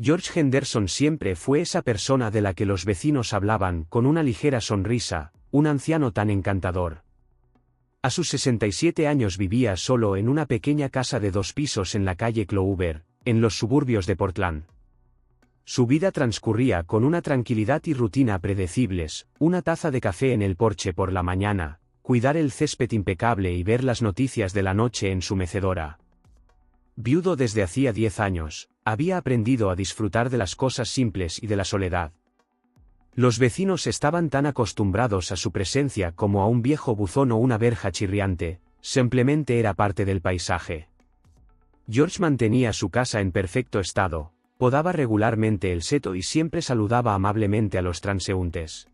George Henderson siempre fue esa persona de la que los vecinos hablaban con una ligera sonrisa, un anciano tan encantador. A sus 67 años vivía solo en una pequeña casa de 2 pisos en la calle Clover, en los suburbios de Portland. Su vida transcurría con una tranquilidad y rutina predecibles, una taza de café en el porche por la mañana, cuidar el césped impecable y ver las noticias de la noche en su mecedora. Viudo desde hacía 10 años, había aprendido a disfrutar de las cosas simples y de la soledad. Los vecinos estaban tan acostumbrados a su presencia como a un viejo buzón o una verja chirriante, simplemente era parte del paisaje. George mantenía su casa en perfecto estado, podaba regularmente el seto y siempre saludaba amablemente a los transeúntes.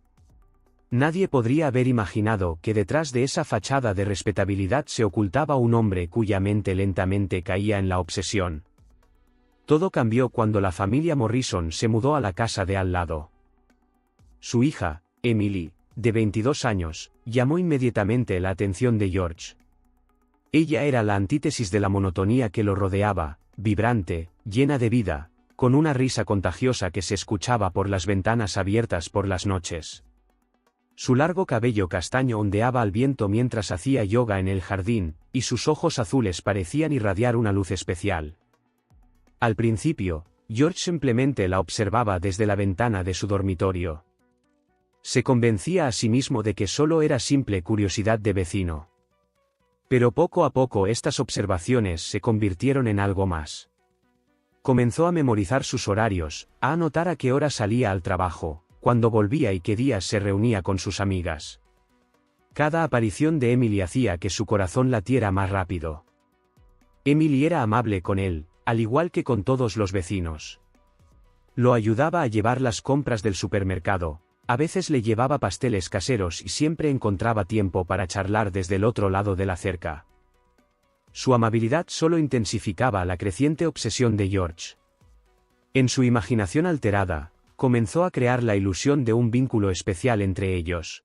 Nadie podría haber imaginado que detrás de esa fachada de respetabilidad se ocultaba un hombre cuya mente lentamente caía en la obsesión. Todo cambió cuando la familia Morrison se mudó a la casa de al lado. Su hija, Emily, de 22 años, llamó inmediatamente la atención de George. Ella era la antítesis de la monotonía que lo rodeaba, vibrante, llena de vida, con una risa contagiosa que se escuchaba por las ventanas abiertas por las noches. Su largo cabello castaño ondeaba al viento mientras hacía yoga en el jardín, y sus ojos azules parecían irradiar una luz especial. Al principio, George simplemente la observaba desde la ventana de su dormitorio. Se convencía a sí mismo de que solo era simple curiosidad de vecino. Pero poco a poco estas observaciones se convirtieron en algo más. Comenzó a memorizar sus horarios, a anotar a qué hora salía al trabajo, cuándo volvía y qué días se reunía con sus amigas. Cada aparición de Emily hacía que su corazón latiera más rápido. Emily era amable con él, al igual que con todos los vecinos. Lo ayudaba a llevar las compras del supermercado, a veces le llevaba pasteles caseros y siempre encontraba tiempo para charlar desde el otro lado de la cerca. Su amabilidad solo intensificaba la creciente obsesión de George. En su imaginación alterada, comenzó a crear la ilusión de un vínculo especial entre ellos.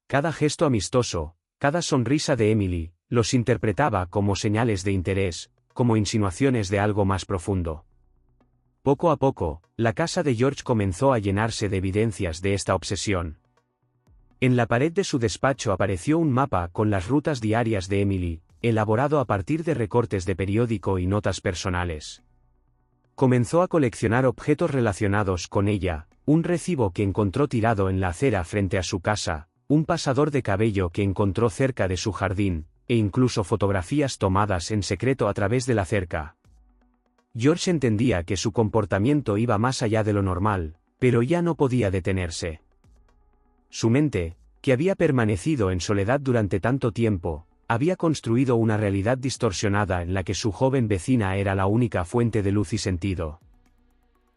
Cada gesto amistoso, cada sonrisa de Emily, los interpretaba como señales de interés, como insinuaciones de algo más profundo. Poco a poco, la casa de George comenzó a llenarse de evidencias de esta obsesión. En la pared de su despacho apareció un mapa con las rutas diarias de Emily, elaborado a partir de recortes de periódico y notas personales. Comenzó a coleccionar objetos relacionados con ella, un recibo que encontró tirado en la acera frente a su casa, un pasador de cabello que encontró cerca de su jardín, e incluso fotografías tomadas en secreto a través de la cerca. George entendía que su comportamiento iba más allá de lo normal, pero ya no podía detenerse. Su mente, que había permanecido en soledad durante tanto tiempo, había construido una realidad distorsionada en la que su joven vecina era la única fuente de luz y sentido.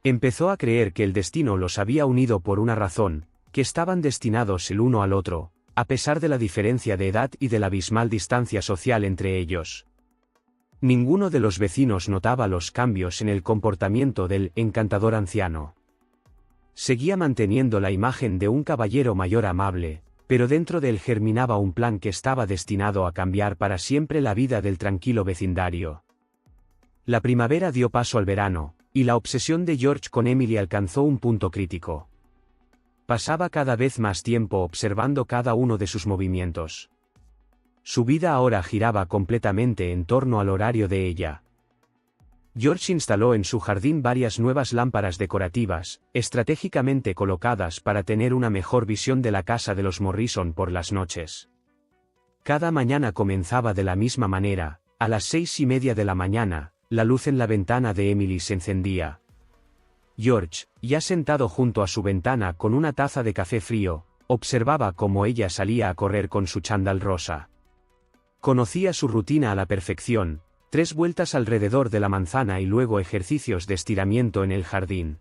Empezó a creer que el destino los había unido por una razón, que estaban destinados el uno al otro, a pesar de la diferencia de edad y de la abismal distancia social entre ellos. Ninguno de los vecinos notaba los cambios en el comportamiento del encantador anciano. Seguía manteniendo la imagen de un caballero mayor amable, pero dentro de él germinaba un plan que estaba destinado a cambiar para siempre la vida del tranquilo vecindario. La primavera dio paso al verano, y la obsesión de George con Emily alcanzó un punto crítico. Pasaba cada vez más tiempo observando cada uno de sus movimientos. Su vida ahora giraba completamente en torno al horario de ella. George instaló en su jardín varias nuevas lámparas decorativas, estratégicamente colocadas para tener una mejor visión de la casa de los Morrison por las noches. Cada mañana comenzaba de la misma manera, a las 6:30 de la mañana, la luz en la ventana de Emily se encendía. George, ya sentado junto a su ventana con una taza de café frío, observaba cómo ella salía a correr con su chándal rosa. Conocía su rutina a la perfección, 3 vueltas alrededor de la manzana y luego ejercicios de estiramiento en el jardín.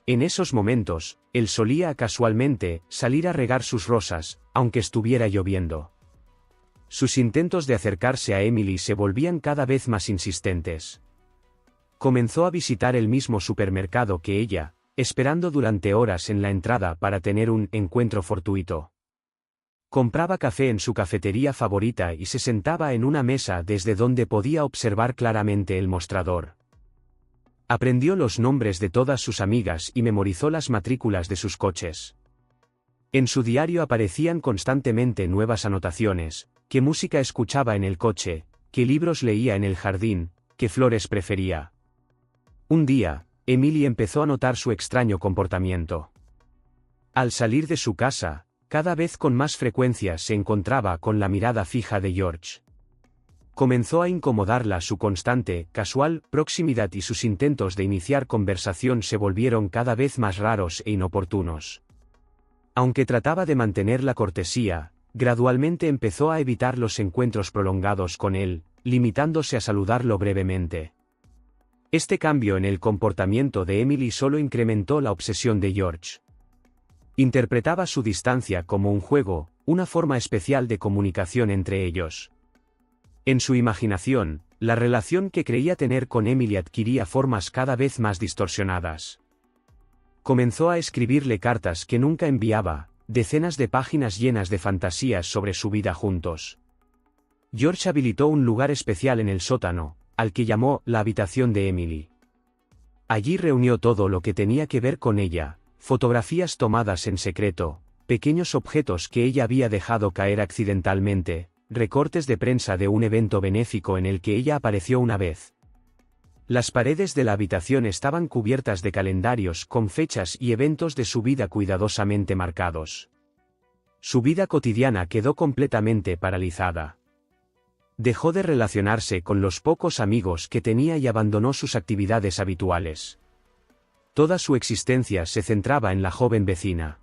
En esos momentos, él solía casualmente salir a regar sus rosas, aunque estuviera lloviendo. Sus intentos de acercarse a Emily se volvían cada vez más insistentes. Comenzó a visitar el mismo supermercado que ella, esperando durante horas en la entrada para tener un encuentro fortuito. Compraba café en su cafetería favorita y se sentaba en una mesa desde donde podía observar claramente el mostrador. Aprendió los nombres de todas sus amigas y memorizó las matrículas de sus coches. En su diario aparecían constantemente nuevas anotaciones: qué música escuchaba en el coche, qué libros leía en el jardín, qué flores prefería. Un día, Emily empezó a notar su extraño comportamiento. Al salir de su casa, cada vez con más frecuencia se encontraba con la mirada fija de George. Comenzó a incomodarla su constante, casual, proximidad y sus intentos de iniciar conversación se volvieron cada vez más raros e inoportunos. Aunque trataba de mantener la cortesía, gradualmente empezó a evitar los encuentros prolongados con él, limitándose a saludarlo brevemente. Este cambio en el comportamiento de Emily solo incrementó la obsesión de George. Interpretaba su distancia como un juego, una forma especial de comunicación entre ellos. En su imaginación, la relación que creía tener con Emily adquiría formas cada vez más distorsionadas. Comenzó a escribirle cartas que nunca enviaba, decenas de páginas llenas de fantasías sobre su vida juntos. George habilitó un lugar especial en el sótano, al que llamó la habitación de Emily. Allí reunió todo lo que tenía que ver con ella: fotografías tomadas en secreto, pequeños objetos que ella había dejado caer accidentalmente, recortes de prensa de un evento benéfico en el que ella apareció una vez. Las paredes de la habitación estaban cubiertas de calendarios con fechas y eventos de su vida cuidadosamente marcados. Su vida cotidiana quedó completamente paralizada. Dejó de relacionarse con los pocos amigos que tenía y abandonó sus actividades habituales. Toda su existencia se centraba en la joven vecina.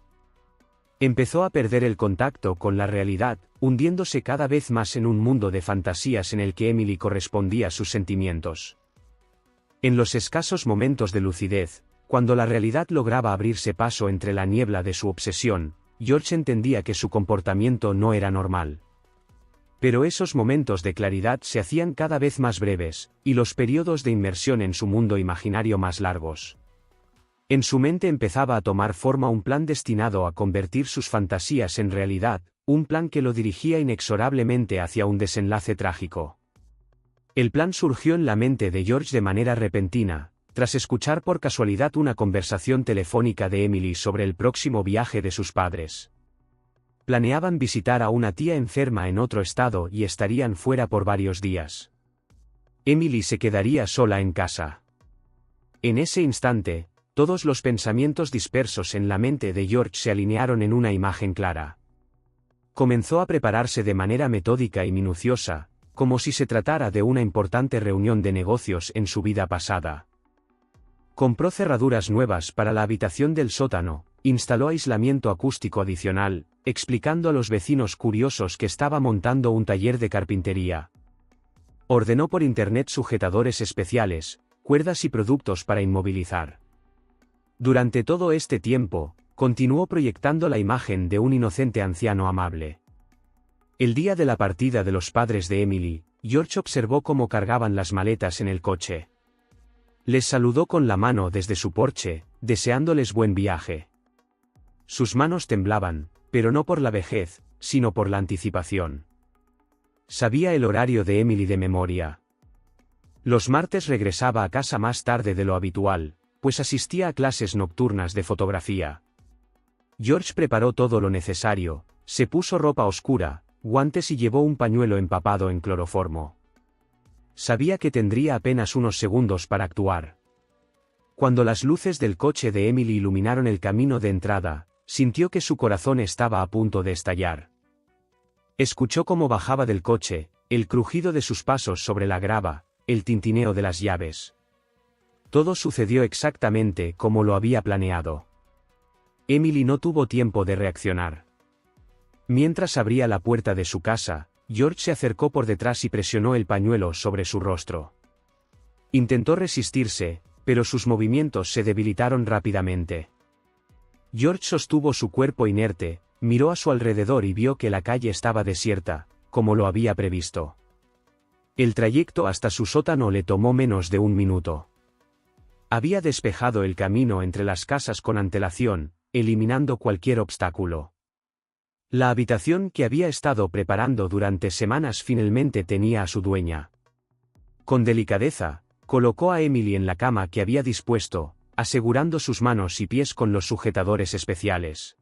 Empezó a perder el contacto con la realidad, hundiéndose cada vez más en un mundo de fantasías en el que Emily correspondía a sus sentimientos. En los escasos momentos de lucidez, cuando la realidad lograba abrirse paso entre la niebla de su obsesión, George entendía que su comportamiento no era normal. Pero esos momentos de claridad se hacían cada vez más breves, y los periodos de inmersión en su mundo imaginario más largos. En su mente empezaba a tomar forma un plan destinado a convertir sus fantasías en realidad, un plan que lo dirigía inexorablemente hacia un desenlace trágico. El plan surgió en la mente de George de manera repentina, tras escuchar por casualidad una conversación telefónica de Emily sobre el próximo viaje de sus padres. Planeaban visitar a una tía enferma en otro estado y estarían fuera por varios días. Emily se quedaría sola en casa. En ese instante, todos los pensamientos dispersos en la mente de George se alinearon en una imagen clara. Comenzó a prepararse de manera metódica y minuciosa, como si se tratara de una importante reunión de negocios en su vida pasada. Compró cerraduras nuevas para la habitación del sótano, instaló aislamiento acústico adicional, explicando a los vecinos curiosos que estaba montando un taller de carpintería. Ordenó por internet sujetadores especiales, cuerdas y productos para inmovilizar. Durante todo este tiempo, continuó proyectando la imagen de un inocente anciano amable. El día de la partida de los padres de Emily, George observó cómo cargaban las maletas en el coche. Les saludó con la mano desde su porche, deseándoles buen viaje. Sus manos temblaban, pero no por la vejez, sino por la anticipación. Sabía el horario de Emily de memoria. Los martes regresaba a casa más tarde de lo habitual, pues asistía a clases nocturnas de fotografía. George preparó todo lo necesario, se puso ropa oscura, guantes y llevó un pañuelo empapado en cloroformo. Sabía que tendría apenas unos segundos para actuar. Cuando las luces del coche de Emily iluminaron el camino de entrada, sintió que su corazón estaba a punto de estallar. Escuchó cómo bajaba del coche, el crujido de sus pasos sobre la grava, el tintineo de las llaves. Todo sucedió exactamente como lo había planeado. Emily no tuvo tiempo de reaccionar. Mientras abría la puerta de su casa, George se acercó por detrás y presionó el pañuelo sobre su rostro. Intentó resistirse, pero sus movimientos se debilitaron rápidamente. George sostuvo su cuerpo inerte, miró a su alrededor y vio que la calle estaba desierta, como lo había previsto. El trayecto hasta su sótano le tomó menos de un minuto. Había despejado el camino entre las casas con antelación, eliminando cualquier obstáculo. La habitación que había estado preparando durante semanas finalmente tenía a su dueña. Con delicadeza, Colocó a Emily en la cama que había dispuesto, asegurando sus manos y pies con los sujetadores especiales.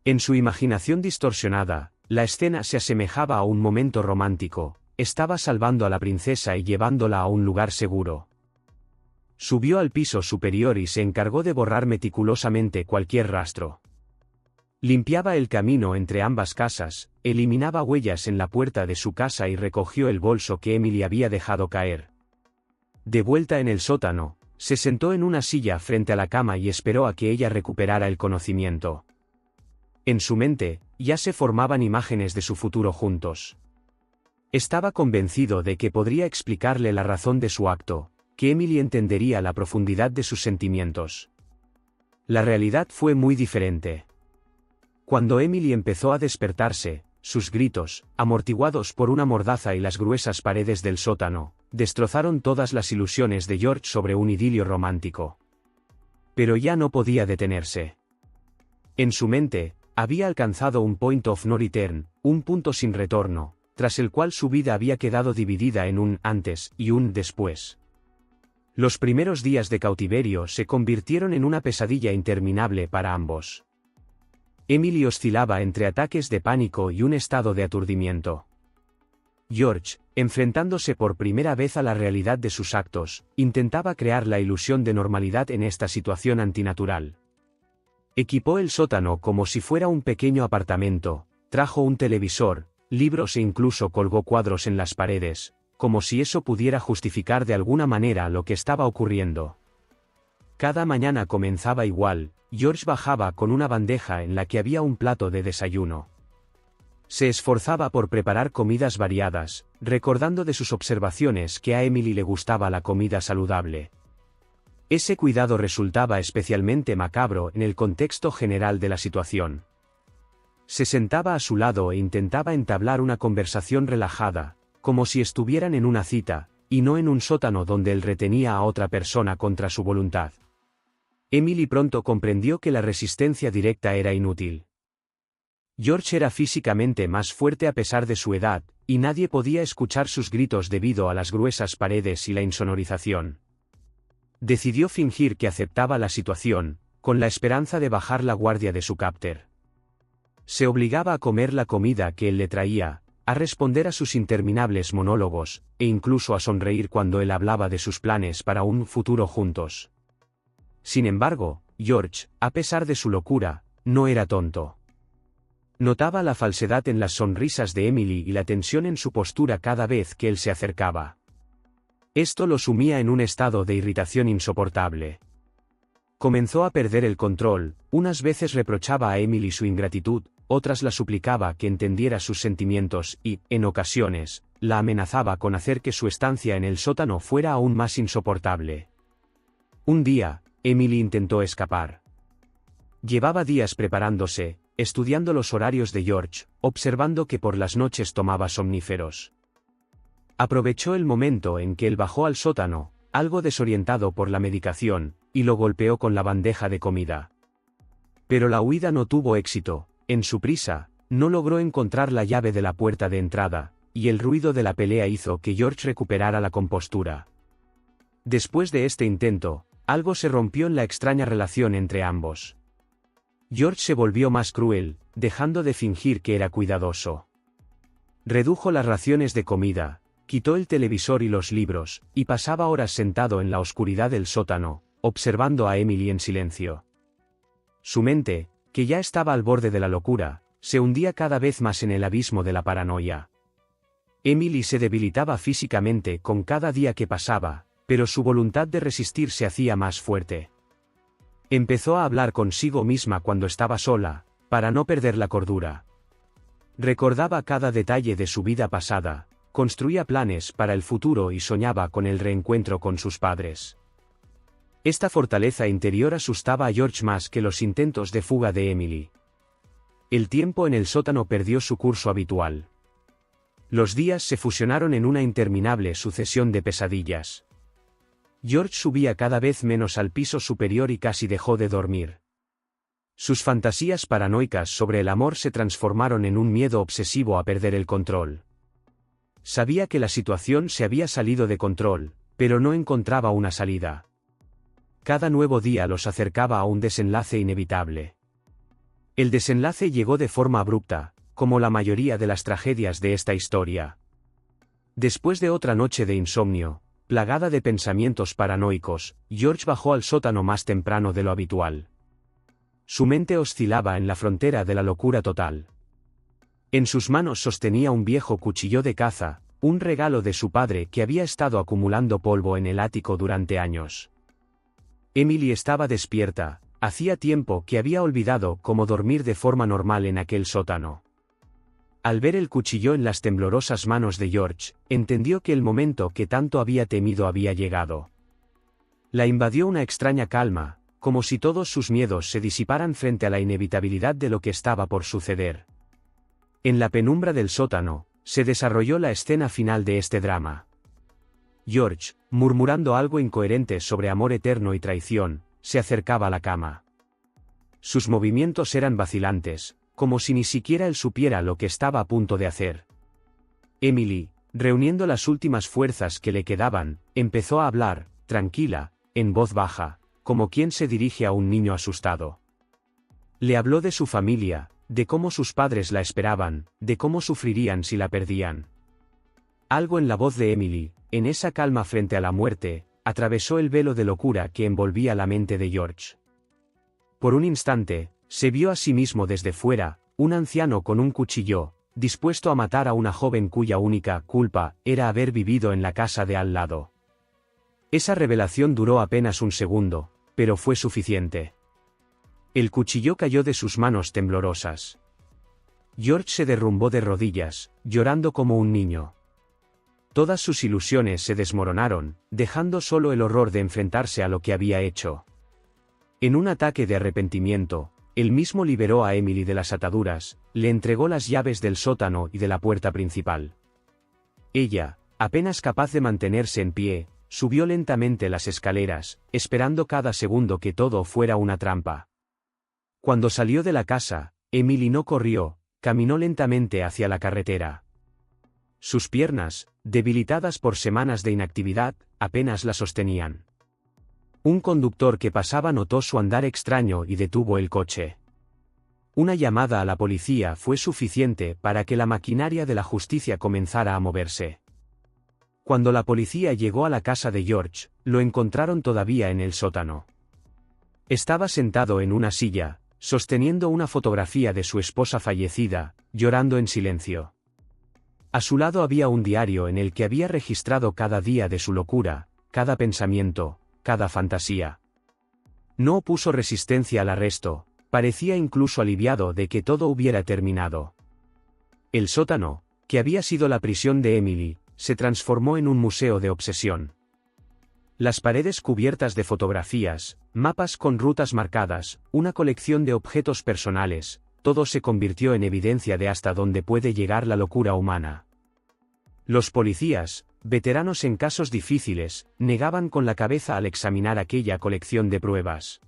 En su imaginación distorsionada, la escena se asemejaba a un momento romántico. Estaba salvando a la princesa y llevándola a un lugar seguro. Subió al piso superior y se encargó de borrar meticulosamente cualquier rastro. Limpiaba el camino entre ambas casas, eliminaba huellas en la puerta de su casa y recogió el bolso que Emily había dejado caer. De vuelta en el sótano, se sentó en una silla frente a la cama y esperó a que ella recuperara el conocimiento. En su mente, ya se formaban imágenes de su futuro juntos. Estaba convencido de que podría explicarle la razón de su acto, que Emily entendería la profundidad de sus sentimientos. La realidad fue muy diferente. Cuando Emily empezó a despertarse, sus gritos, amortiguados por una mordaza y las gruesas paredes del sótano, destrozaron todas las ilusiones de George sobre un idilio romántico. Pero ya no podía detenerse. En su mente, había alcanzado un point of no return, un punto sin retorno, tras el cual su vida había quedado dividida en un antes y un después. Los primeros días de cautiverio se convirtieron en una pesadilla interminable para ambos. Emily oscilaba entre ataques de pánico y un estado de aturdimiento. George, enfrentándose por primera vez a la realidad de sus actos, intentaba crear la ilusión de normalidad en esta situación antinatural. Equipó el sótano como si fuera un pequeño apartamento, trajo un televisor, libros e incluso colgó cuadros en las paredes, como si eso pudiera justificar de alguna manera lo que estaba ocurriendo. Cada mañana comenzaba igual. George bajaba con una bandeja en la que había un plato de desayuno. Se esforzaba por preparar comidas variadas, recordando de sus observaciones que a Emily le gustaba la comida saludable. Ese cuidado resultaba especialmente macabro en el contexto general de la situación. Se sentaba a su lado e intentaba entablar una conversación relajada, como si estuvieran en una cita, y no en un sótano donde él retenía a otra persona contra su voluntad. Emily pronto comprendió que la resistencia directa era inútil. George era físicamente más fuerte a pesar de su edad, y nadie podía escuchar sus gritos debido a las gruesas paredes y la insonorización. Decidió fingir que aceptaba la situación, con la esperanza de bajar la guardia de su captor. Se obligaba a comer la comida que él le traía, a responder a sus interminables monólogos, e incluso a sonreír cuando él hablaba de sus planes para un futuro juntos. Sin embargo, George, a pesar de su locura, no era tonto. Notaba la falsedad en las sonrisas de Emily y la tensión en su postura cada vez que él se acercaba. Esto lo sumía en un estado de irritación insoportable. Comenzó a perder el control, unas veces reprochaba a Emily su ingratitud, otras la suplicaba que entendiera sus sentimientos y, en ocasiones, la amenazaba con hacer que su estancia en el sótano fuera aún más insoportable. Un día, Emily intentó escapar. Llevaba días preparándose, estudiando los horarios de George, observando que por las noches tomaba somníferos. Aprovechó el momento en que él bajó al sótano, algo desorientado por la medicación, y lo golpeó con la bandeja de comida. Pero la huida no tuvo éxito. En su prisa, no logró encontrar la llave de la puerta de entrada, y el ruido de la pelea hizo que George recuperara la compostura. Después de este intento, algo se rompió en la extraña relación entre ambos. George se volvió más cruel, dejando de fingir que era cuidadoso. Redujo las raciones de comida, quitó el televisor y los libros, y pasaba horas sentado en la oscuridad del sótano, observando a Emily en silencio. Su mente, que ya estaba al borde de la locura, se hundía cada vez más en el abismo de la paranoia. Emily se debilitaba físicamente con cada día que pasaba, pero su voluntad de resistir se hacía más fuerte. Empezó a hablar consigo misma cuando estaba sola, para no perder la cordura. Recordaba cada detalle de su vida pasada, construía planes para el futuro y soñaba con el reencuentro con sus padres. Esta fortaleza interior asustaba a George más que los intentos de fuga de Emily. El tiempo en el sótano perdió su curso habitual. Los días se fusionaron en una interminable sucesión de pesadillas. George subía cada vez menos al piso superior y casi dejó de dormir. Sus fantasías paranoicas sobre el amor se transformaron en un miedo obsesivo a perder el control. Sabía que la situación se había salido de control, pero no encontraba una salida. Cada nuevo día los acercaba a un desenlace inevitable. El desenlace llegó de forma abrupta, como la mayoría de las tragedias de esta historia. Después de otra noche de insomnio, plagada de pensamientos paranoicos, George bajó al sótano más temprano de lo habitual. Su mente oscilaba en la frontera de la locura total. En sus manos sostenía un viejo cuchillo de caza, un regalo de su padre que había estado acumulando polvo en el ático durante años. Emily estaba despierta, hacía tiempo que había olvidado cómo dormir de forma normal en aquel sótano. Al ver el cuchillo en las temblorosas manos de George, entendió que el momento que tanto había temido había llegado. La invadió una extraña calma, como si todos sus miedos se disiparan frente a la inevitabilidad de lo que estaba por suceder. En la penumbra del sótano, se desarrolló la escena final de este drama. George, murmurando algo incoherente sobre amor eterno y traición, se acercaba a la cama. Sus movimientos eran vacilantes, como si ni siquiera él supiera lo que estaba a punto de hacer. Emily, reuniendo las últimas fuerzas que le quedaban, empezó a hablar, tranquila, en voz baja, como quien se dirige a un niño asustado. Le habló de su familia, de cómo sus padres la esperaban, de cómo sufrirían si la perdían. Algo en la voz de Emily, en esa calma frente a la muerte, atravesó el velo de locura que envolvía la mente de George. Por un instante, se vio a sí mismo desde fuera, un anciano con un cuchillo, dispuesto a matar a una joven cuya única culpa era haber vivido en la casa de al lado. Esa revelación duró apenas un segundo, pero fue suficiente. El cuchillo cayó de sus manos temblorosas. George se derrumbó de rodillas, llorando como un niño. Todas sus ilusiones se desmoronaron, dejando solo el horror de enfrentarse a lo que había hecho. En un ataque de arrepentimiento, él mismo liberó a Emily de las ataduras, le entregó las llaves del sótano y de la puerta principal. Ella, apenas capaz de mantenerse en pie, subió lentamente las escaleras, esperando cada segundo que todo fuera una trampa. Cuando salió de la casa, Emily no corrió, caminó lentamente hacia la carretera. Sus piernas, debilitadas por semanas de inactividad, apenas la sostenían. Un conductor que pasaba notó su andar extraño y detuvo el coche. Una llamada a la policía fue suficiente para que la maquinaria de la justicia comenzara a moverse. Cuando la policía llegó a la casa de George, lo encontraron todavía en el sótano. Estaba sentado en una silla, sosteniendo una fotografía de su esposa fallecida, llorando en silencio. A su lado había un diario en el que había registrado cada día de su locura, cada pensamiento, cada fantasía. No opuso resistencia al arresto, parecía incluso aliviado de que todo hubiera terminado. El sótano, que había sido la prisión de Emily, se transformó en un museo de obsesión. Las paredes cubiertas de fotografías, mapas con rutas marcadas, una colección de objetos personales, todo se convirtió en evidencia de hasta dónde puede llegar la locura humana. Los policías, veteranos en casos difíciles, negaban con la cabeza al examinar aquella colección de pruebas.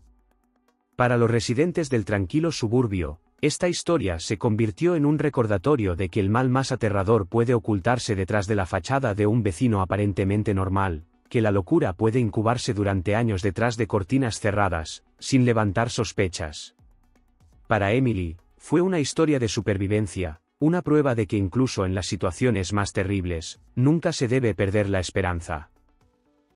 Para los residentes del tranquilo suburbio, esta historia se convirtió en un recordatorio de que el mal más aterrador puede ocultarse detrás de la fachada de un vecino aparentemente normal, que la locura puede incubarse durante años detrás de cortinas cerradas, sin levantar sospechas. Para Emily, fue una historia de supervivencia, una prueba de que incluso en las situaciones más terribles, nunca se debe perder la esperanza.